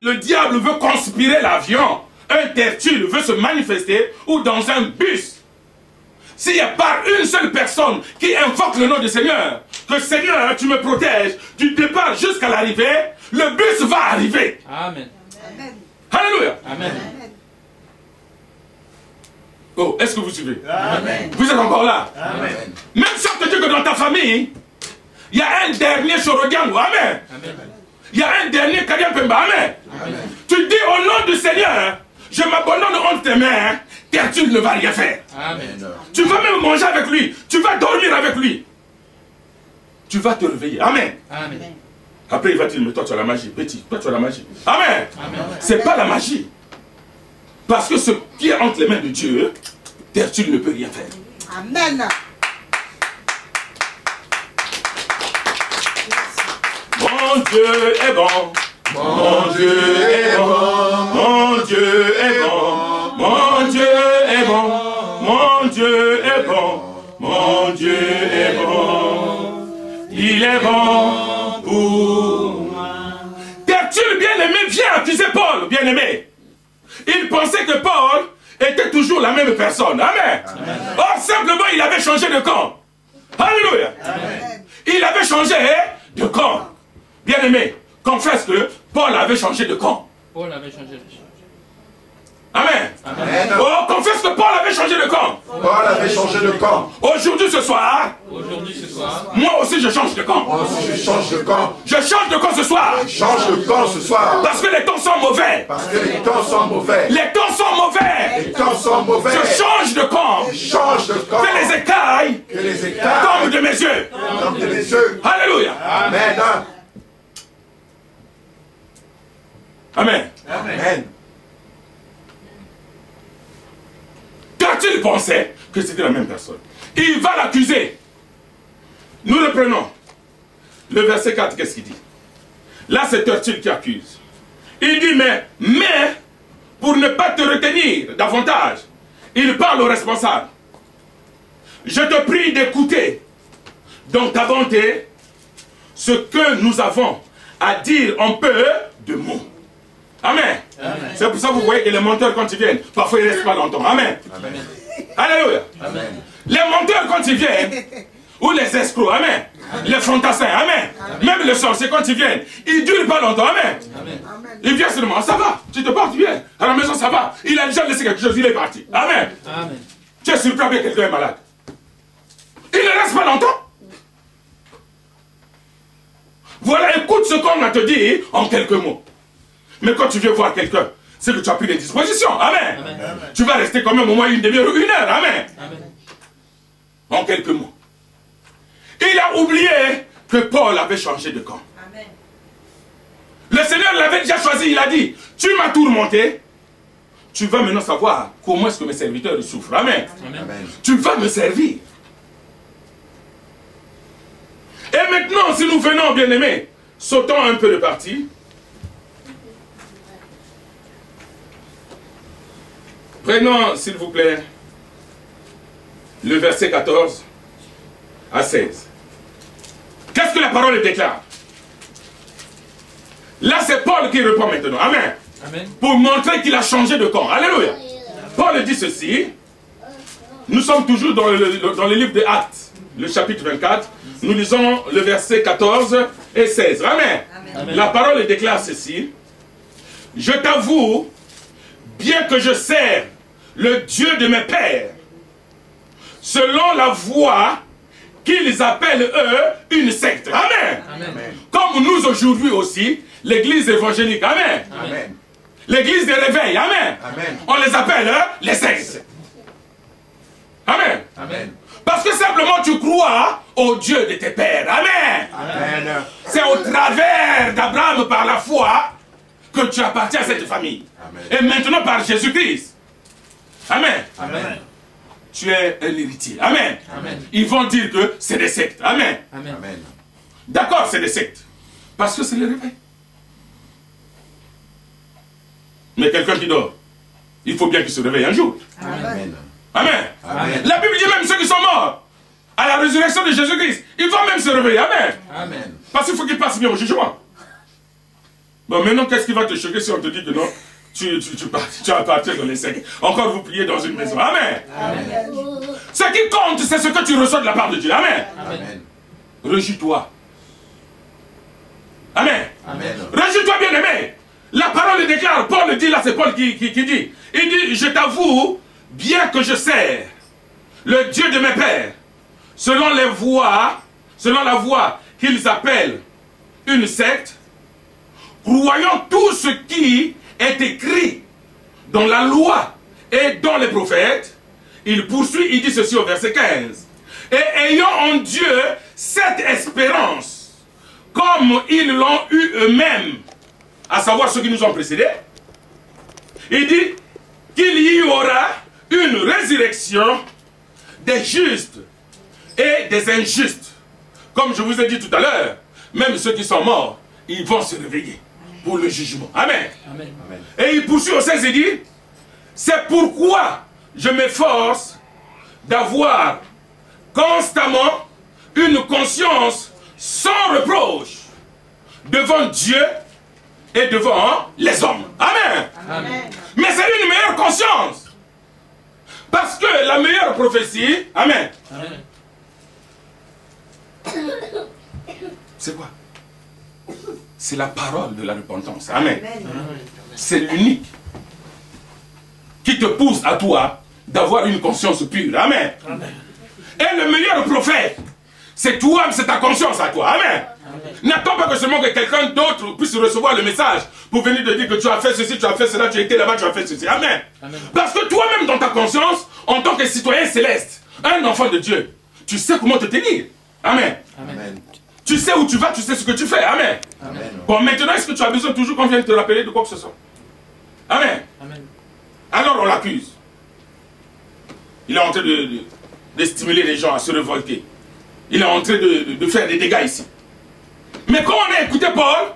le diable veut conspirer l'avion, un tertule veut se manifester, ou dans un bus, s'il y a pas une seule personne qui invoque le nom du Seigneur, que Seigneur, tu me protèges, du départ jusqu'à l'arrivée, le bus va arriver. Amen. Alléluia. Amen. Oh, est-ce que vous suivez? Amen. Vous êtes encore là? Amen. Même si on te dit que dans ta famille, il y a un dernier Chorogiango. Amen. Amen. Il y a un dernier Kadian Pemba. Amen. Amen. Tu dis au nom du Seigneur, je m'abandonne entre tes mains, tertule ne va rien faire. Amen. Tu vas même manger avec lui, tu vas dormir avec lui. Tu vas te réveiller. Amen. Amen. Après, il va dire, mais toi tu as la magie, petit, toi tu as la magie. Amen. Amen. C'est pas la magie. Parce que ce qui est entre les mains de Dieu, tertule ne peut rien faire. Amen. Mon Dieu est bon. Mon Dieu est bon. Mon Dieu est bon. Mon Dieu est bon. Mon Dieu est bon. Mon Dieu est bon. Il est bon pour moi. Tertule bien-aimé vient accuser Paul, bien-aimé. Il pensait que Paul était toujours la même personne. Amen. Or, simplement, il avait changé de camp. Alléluia. Amen. Il avait changé de camp. Bien-aimé, confesse que Paul avait changé de camp. Paul avait changé de chose. Amen. Amen. Oh, confesse que Paul avait changé de camp. Paul avait changé de camp. Aujourd'hui, ce soir, Aujourd'hui, ce soir, moi aussi je change de camp. Moi aussi, je change de camp. Je change de camp ce soir. Je change de camp ce soir. Parce que les temps sont mauvais. Parce que les temps sont mauvais. Les temps sont mauvais. Les temps sont mauvais. Je change de camp. Je change de camp. Que les écailles Que les écarts tombent de mes yeux. tombent de mes yeux. Alléluia. Amen. Amen. Amen. Quand il pensait que c'était la même personne, il va l'accuser. Nous reprenons. Le verset 4, qu'est-ce qu'il dit? Là, c'est Tertulle qui accuse. Il dit, mais, pour ne pas te retenir davantage, il parle au responsable. Je te prie d'écouter, dans ta bonté, ce que nous avons à dire en peu de mots. Amen. C'est pour ça que vous voyez que les menteurs, quand ils viennent, parfois ils ne restent pas longtemps. Amen. Amen. Alléluia. Amen. Les menteurs, quand ils viennent, ou les escrocs, amen. Les fantassins, amen. Même les sorciers, quand ils viennent, ils ne durent pas longtemps, amen. Amen. Il vient seulement, ça va, tu te portes bien. À la maison, ça va. Il a déjà laissé quelque chose, il est parti. Amen. Amen. Tu es surpris que quelqu'un est malade. Il ne reste pas longtemps. Voilà, écoute ce qu'on a te dit en quelques mots. Mais quand tu viens voir quelqu'un, c'est que tu as pris des dispositions. Amen. Amen. Tu vas rester quand même au moins une demi-heure ou une heure. Amen. Amen. En quelques mots. Il a oublié que Paul avait changé de camp. Amen. Le Seigneur l'avait déjà choisi. Il a dit, tu m'as tourmenté. Tu vas maintenant savoir comment est-ce que mes serviteurs souffrent. Amen. Amen. Tu vas me servir. Et maintenant, si nous venons, bien-aimés, sautons un peu de partie. Prenons, s'il vous plaît, le verset 14 à 16. Qu'est-ce que la parole déclare? Là, c'est Paul qui répond maintenant. Amen. Amen. Pour montrer qu'il a changé de camp. Alléluia. Paul dit ceci. Nous sommes toujours dans le livre des Actes, le chapitre 24. Nous lisons le verset 14 et 16. Amen. Amen. La parole déclare ceci. Je t'avoue, bien que je sers le Dieu de mes pères, selon la voie qu'ils appellent eux une secte. Amen. Amen. Comme nous aujourd'hui aussi, l'église évangélique. Amen. Amen. L'église des réveils. Amen. Amen. On les appelle les sectes. Amen. Amen. Parce que simplement tu crois au Dieu de tes pères. Amen. Amen. C'est au travers d'Abraham par la foi que tu appartiens à cette famille. Amen. Et maintenant par Jésus-Christ. Amen. Amen. Tu es un héritier. Amen. Amen. Ils vont dire que c'est des sectes. Amen. Amen. Amen. D'accord, c'est des sectes. Parce que c'est le réveil. Mais quelqu'un qui dort, il faut bien qu'il se réveille un jour. Amen. Amen. Amen. La Bible dit même ceux qui sont morts à la résurrection de Jésus-Christ, ils vont même se réveiller. Amen. Amen. Parce qu'il faut qu'ils passent bien au jugement. Bon, maintenant, qu'est-ce qui va te choquer si on te dit que non, tu vas partir dans les sectes. Encore vous priez dans une maison. Amen. Amen. Ce qui compte, c'est ce que tu reçois de la part de Dieu. Amen. Amen. Réjouis-toi. Amen. Amen. Réjouis-toi, bien-aimé. La parole le déclare. Paul le dit, là, c'est Paul qui dit. Il dit, je t'avoue, bien que je sers le Dieu de mes pères, selon la voie qu'ils appellent une secte, croyant tout ce qui est écrit dans la loi et dans les prophètes, il poursuit, il dit ceci au verset 15. Et ayant en Dieu cette espérance, comme ils l'ont eu eux-mêmes, à savoir ceux qui nous ont précédés, il dit qu'il y aura une résurrection des justes et des injustes. Comme je vous ai dit tout à l'heure, même ceux qui sont morts, ils vont se réveiller pour le jugement. Amen. Amen. Amen. Et il poursuit au 16 et dit, c'est pourquoi je m'efforce d'avoir constamment une conscience sans reproche devant Dieu et devant les hommes. Amen. Amen. Mais c'est une meilleure conscience. Parce que la meilleure prophétie, amen, Amen. c'est quoi? C'est la parole de la repentance. Amen. Amen. C'est l'unique qui te pousse à toi d'avoir une conscience pure. Amen. Amen. Et le meilleur prophète, c'est toi, c'est ta conscience à toi. Amen. N'attends pas que seulement que quelqu'un d'autre puisse recevoir le message pour venir te dire que tu as fait ceci, tu as fait cela, tu as été là-bas, tu as fait ceci. Amen. Amen. Parce que toi-même dans ta conscience, en tant que citoyen céleste, un enfant de Dieu, tu sais comment te tenir. Amen. Amen. Tu sais où tu vas, tu sais ce que tu fais. Amen. Amen. Bon, maintenant, est-ce que tu as besoin toujours qu'on vienne te rappeler de quoi que ce soit? Amen. Amen. Alors on l'accuse. Il est en train de stimuler les gens à se révolter. Il est en train de faire des dégâts ici. Mais quand on a écouté Paul,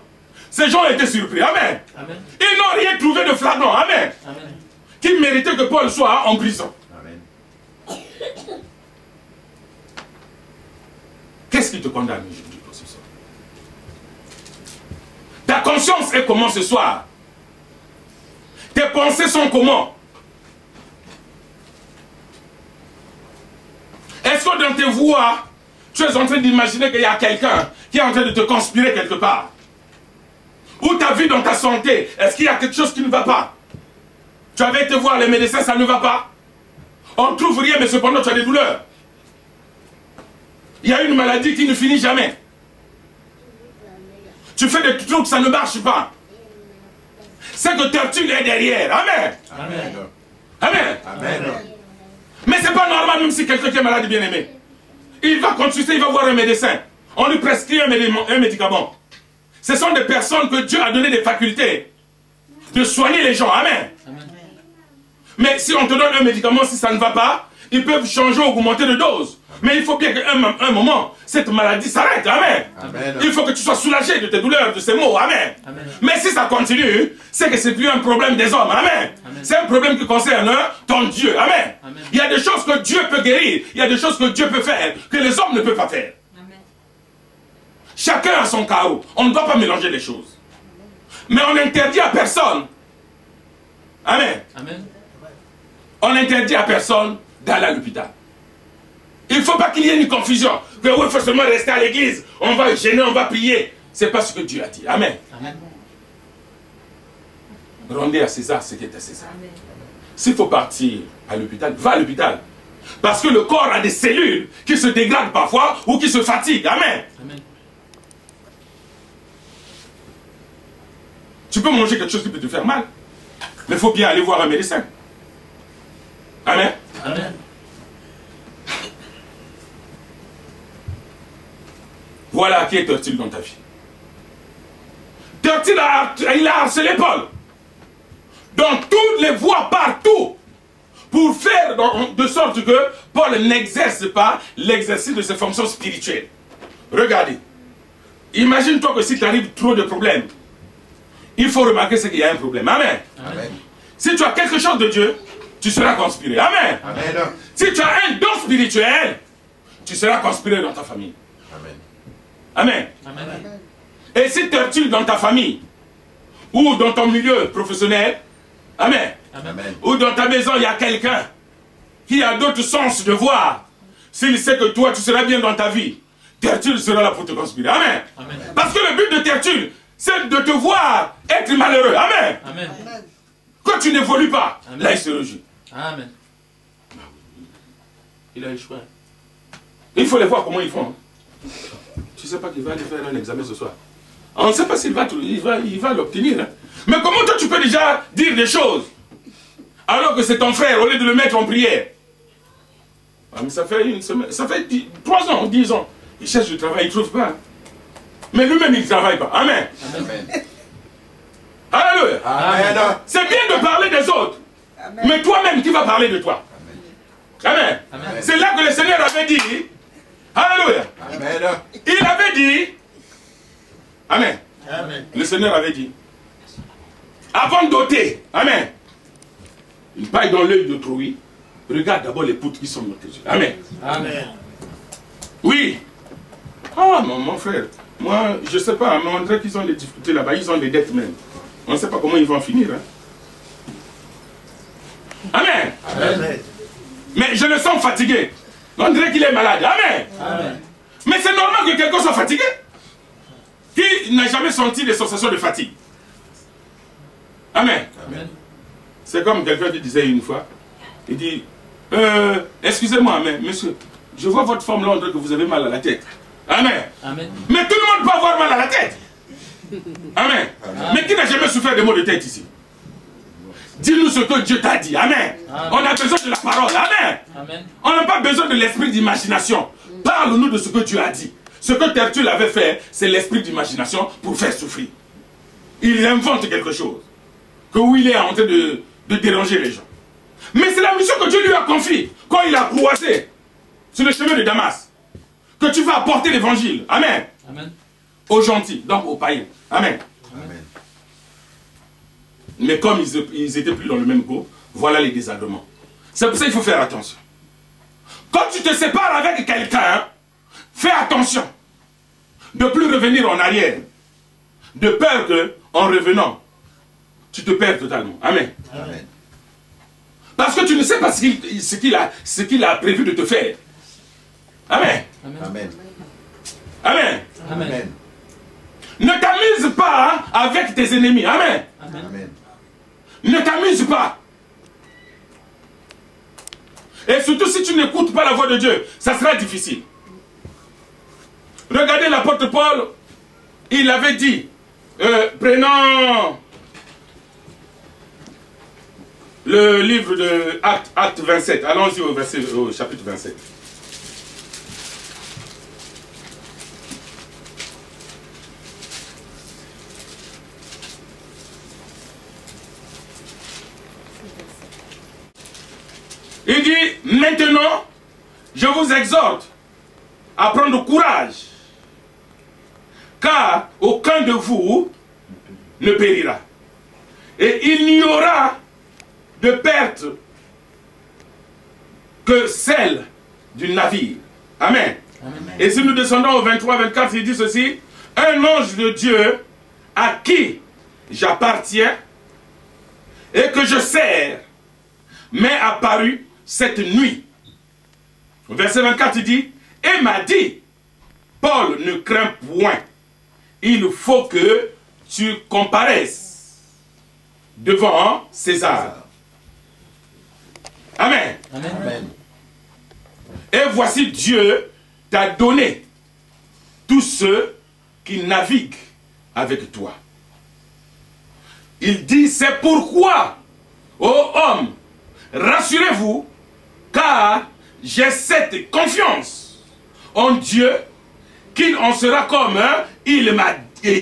ces gens ont été surpris. Amen. Amen. Ils n'ont rien trouvé de flagrant. Amen. Amen. Qui méritait que Paul soit en prison. Amen. Qu'est-ce qui te condamne aujourd'hui pour ce soir? Ta conscience est comment ce soir? Tes pensées sont comment? Est-ce que dans tes voix, tu es en train d'imaginer qu'il y a quelqu'un qui est en train de te conspirer quelque part? Ou ta vie dans ta santé, est-ce qu'il y a quelque chose qui ne va pas? Tu avais été voir les médecins, ça ne va pas? On ne trouve rien, mais cependant tu as des douleurs. Il y a une maladie qui ne finit jamais. Tu fais des trucs, ça ne marche pas. C'est que Tertulle est derrière. Amen. Amen. Amen. Amen. Mais c'est pas normal, même si quelqu'un qui est malade, bien aimé. Il va consulter, il va voir un médecin. On lui prescrit un médicament. Ce sont des personnes que Dieu a donné des facultés de soigner les gens. Amen. Amen. Mais si on te donne un médicament, si ça ne va pas, ils peuvent changer ou augmenter de dose. Mais il faut bien qu'à un moment, cette maladie s'arrête. Amen. Amen. Il faut que tu sois soulagé de tes douleurs, de ces maux. Amen. Amen. Mais si ça continue, c'est que ce n'est plus un problème des hommes. Amen. C'est un problème qui concerne ton Dieu. Amen. Amen. Il y a des choses que Dieu peut guérir. Il y a des choses que Dieu peut faire, que les hommes ne peuvent pas faire. Amen. Chacun a son chaos. On ne doit pas mélanger les choses. Mais on n'interdit à personne. Amen. Amen. On n'interdit à personne d'aller à l'hôpital. Il ne faut pas qu'il y ait une confusion. Que oui, il faut seulement rester à l'église. On va gêner, on va prier. Ce n'est pas ce que Dieu a dit. Amen. Amen. Rendez à César ce qui est à César. S'il faut partir à l'hôpital, va à l'hôpital. Parce que le corps a des cellules qui se dégradent parfois ou qui se fatiguent. Amen. Amen. Tu peux manger quelque chose qui peut te faire mal. Mais il faut bien aller voir un médecin. Amen. Amen. Voilà qui est Tertulle dans ta vie. Tertulle il a harcelé Paul. Dans toutes les voies, partout. Pour faire de sorte que Paul n'exerce pas l'exercice de ses fonctions spirituelles. Regardez. Imagine-toi que si tu arrives trop de problèmes, il faut remarquer qu'il y a un problème. Amen. Amen. Si tu as quelque chose de Dieu, tu seras conspiré. Amen. Amen. Si tu as un don spirituel, tu seras conspiré dans ta famille. Amen. Amen. Amen. Et si Tertulle dans ta famille, ou dans ton milieu professionnel, amen, Amen. ou dans ta maison, il y a quelqu'un qui a d'autres sens de voir, s'il sait que toi, tu seras bien dans ta vie, Tertulle sera là pour te conspirer. Amen. Amen. Parce que le but de Tertulle, c'est de te voir être malheureux. Amen. Amen. Quand tu n'évolues pas, Amen. là, il se réjouit. Amen. Il a échoué. Il faut les voir comment ils font. Tu ne sais pas qu'il va aller faire un examen ce soir. On ne sait pas s'il va l'obtenir. Hein. Mais comment toi tu peux déjà dire des choses alors que c'est ton frère au lieu de le mettre en prière? Ah, mais ça fait une semaine, ça fait 3 ans, 10 ans. Il cherche du travail, il ne trouve pas. Mais lui-même il ne travaille pas. Amen. Amen. Alléluia. Amen. C'est bien de parler des autres. Amen. Mais toi-même qui vas parler de toi. Amen. Amen. C'est là que le Seigneur avait dit. Alléluia. Amen. Il avait dit. Amen. Amen. Le Seigneur avait dit. Avant d'ôter. Amen. Une paille dans l'œil d'autrui. Regarde d'abord les poutres qui sont dans tes yeux. Amen. Amen. Oui. Ah, mon frère. Moi, je ne sais pas. Mais on dirait qu'ils ont des difficultés là-bas. Ils ont des dettes même. On ne sait pas comment ils vont finir. Hein. Amen. Amen. Mais je le sens fatigué. On dirait qu'il est malade. Amen. Amen. Mais c'est normal que quelqu'un soit fatigué. Qui n'a jamais senti des sensations de fatigue? Amen. Amen. C'est comme quelqu'un qui disait une fois, il dit, excusez-moi, mais monsieur, je vois votre forme là, on dirait que vous avez mal à la tête. Amen. Amen. Mais tout le monde peut avoir mal à la tête. Amen. Mais qui n'a jamais souffert de maux de tête ici? Dis-nous ce que Dieu t'a dit. Amen. Amen. On a besoin de la parole. Amen. Amen. On n'a pas besoin de l'esprit d'imagination. Parle-nous de ce que Dieu a dit. Ce que Tertulle avait fait, c'est l'esprit d'imagination pour faire souffrir. Il invente quelque chose. Que où il est en train de déranger les gens. Mais c'est la mission que Dieu lui a confiée. Quand il a croisé sur le chemin de Damas. Que tu vas apporter l'évangile. Amen. Amen. Aux gentils, donc aux païens. Amen. Amen. Mais comme ils étaient plus dans le même groupe, voilà les désagréments. C'est pour ça qu'il faut faire attention. Quand tu te sépares avec quelqu'un, fais attention de ne plus revenir en arrière. De peur que, en revenant, tu te perds totalement. Amen. Amen. Parce que tu ne sais pas ce qu'il a prévu de te faire. Amen. Amen. Amen. Amen. Amen. Amen. Ne t'amuse pas avec tes ennemis. Amen. Amen. Amen. Ne t'amuse pas. Et surtout si tu n'écoutes pas la voix de Dieu, ça sera difficile. Regardez l'apôtre Paul, il avait dit, prenons le livre de Acte 27, allons-y au chapitre 27. Il dit, maintenant, je vous exhorte à prendre courage, car aucun de vous ne périra. Et il n'y aura de perte que celle du navire. Amen. Amen. Et si nous descendons au 23-24, il dit ceci, un ange de Dieu à qui j'appartiens et que je sers m'est apparu cette nuit. Au verset 24, il dit, et m'a dit, Paul, ne crains point, il faut que tu comparaisses devant César. Amen. Amen. Amen. Et voici Dieu t'a donné tous ceux qui naviguent avec toi. Il dit, c'est pourquoi, ô homme, rassurez-vous, car j'ai cette confiance en Dieu qu'il en sera comme il m'a